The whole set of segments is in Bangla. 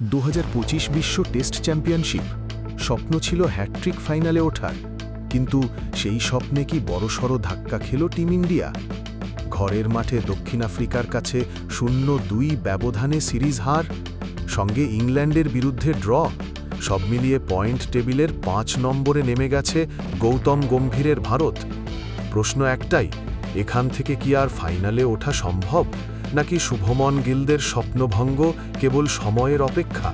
2025 বিশ্ব টেস্ট চ্যাম্পিয়নশিপ স্বপ্ন ছিল হ্যাট্রিক ফাইনালে ওঠার, কিন্তু সেই স্বপ্নে কি বড়সড় ধাক্কা খেল টিম ইন্ডিয়া। ঘরের মাঠে দক্ষিণ আফ্রিকার কাছে 0-2 ব্যবধানে সিরিজ হার, সঙ্গে ইংল্যান্ডের বিরুদ্ধে ড্র। সব মিলিয়ে পয়েন্ট টেবিলের 5 নম্বরে নেমে গেছে গৌতম গম্ভীরের ভারত। প্রশ্ন একটাই, এখান থেকে কি আর ফাইনালে ওঠা সম্ভব, নাকি শুভমন গিলদের স্বপ্নভঙ্গ কেবল সময়ের অপেক্ষা?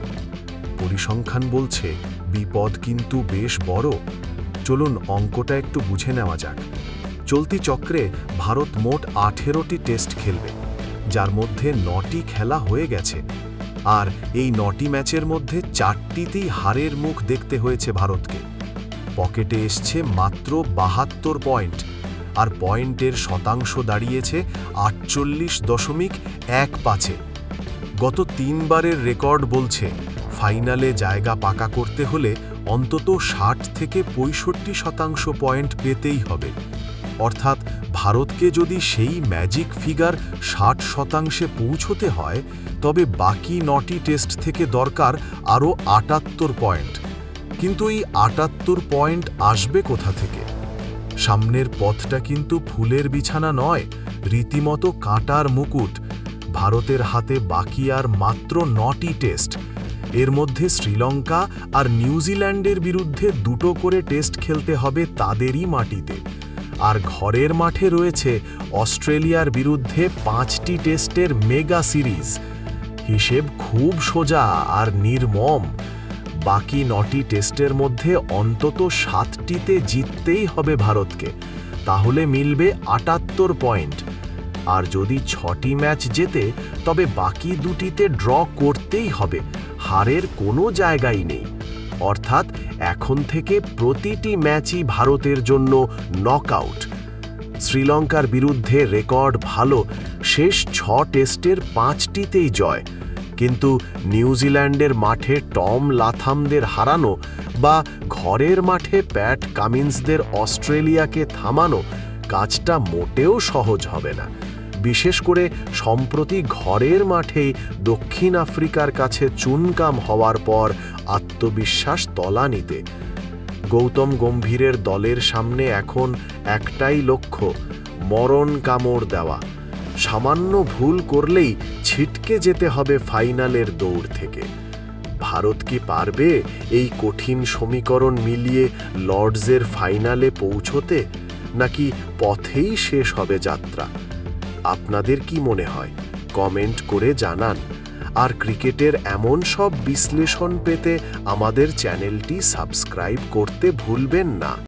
পরিসংখ্যান বলছে বিপদ কিন্তু বেশ বড়। চলুন অঙ্কটা একটু বুঝে নেওয়া যাক। চলতি চক্রে ভারত মোট 18টি টেস্ট খেলবে, যার মধ্যে 9টি খেলা হয়ে গেছে। আর এই 9টি ম্যাচের মধ্যে 4টিতেই হারের মুখ দেখতে হয়েছে ভারতকে। পকেটে এসছে মাত্র 72 পয়েন্ট, আর পয়েন্টের শতাংশ দাঁড়িয়েছে 48.15। গত 3 বারের রেকর্ড বলছে ফাইনালে জায়গা পাকা করতে হলে অন্তত 60 থেকে 65% পয়েন্ট পেতেই হবে। অর্থাৎ ভারতকে যদি সেই ম্যাজিক ফিগার 60% পৌঁছতে হয়, তবে বাকি 9টি টেস্ট থেকে দরকার আরও 78 পয়েন্ট। কিন্তু এই 78 পয়েন্ট আসবে কোথা থেকে? সামনের পথটা কিন্তু ফুলের বিছানা নয়, রীতিমতো কাঁটার মুকুট। ভারতের হাতে বাকি আর মাত্র 9টি টেস্ট। এর মধ্যে শ্রীলঙ্কা আর নিউজিল্যান্ডের বিরুদ্ধে 2টো করে টেস্ট খেলতে হবে তাদেরই মাটিতে। আর ঘরের মাঠে রয়েছে অস্ট্রেলিয়ার বিরুদ্ধে 5টি টেস্টের মেগা সিরিজ। হিসেব খুব সোজা আর নির্মম। বাকি 9টি টেস্টের মধ্যে অন্তত 7টিতে জিততেই হবে ভারতকে, তাহলে মিলবে 78 পয়েন্ট। আর যদি 6টি ম্যাচ জেতে, তবে বাকি 2টিতে ড্র করতেই হবে, হারের কোনো জায়গাই নেই। অর্থাৎ এখন থেকে প্রতিটি ম্যাচই ভারতের জন্য নকআউট। শ্রীলঙ্কার বিরুদ্ধে রেকর্ড ভালো, শেষ 6 টেস্টের 5টিতেই জয়। কিন্তু নিউজিল্যান্ডের মাঠে টম লাথামদের হারানো বা ঘরের মাঠে প্যাট কামিন্সদের অস্ট্রেলিয়াকে থামানো কাজটা মোটেও সহজ হবে না। বিশেষ করে সম্প্রতি ঘরের মাঠেই দক্ষিণ আফ্রিকার কাছে চুনকাম হওয়ার পর আত্মবিশ্বাস তলানিতে। গৌতম গম্ভীরের দলের সামনে এখন একটাই লক্ষ্য, মরণ কামড় দেওয়া। সামান্য ভুল করলেই ছিটকে যেতে হবে ফাইনালের দৌড় থেকে। ভারত কি পারবে এই কঠিন সমীকরণ মিলিয়ে লর্ডসের ফাইনালে পৌঁছতে, নাকি পথেই শেষ হবে যাত্রা? আপনাদের কি মনে হয়? কমেন্ট করে জানান। আর ক্রিকেটের এমন সব বিশ্লেষণ পেতে আমাদের চ্যানেলটি সাবস্ক্রাইব করতে ভুলবেন না।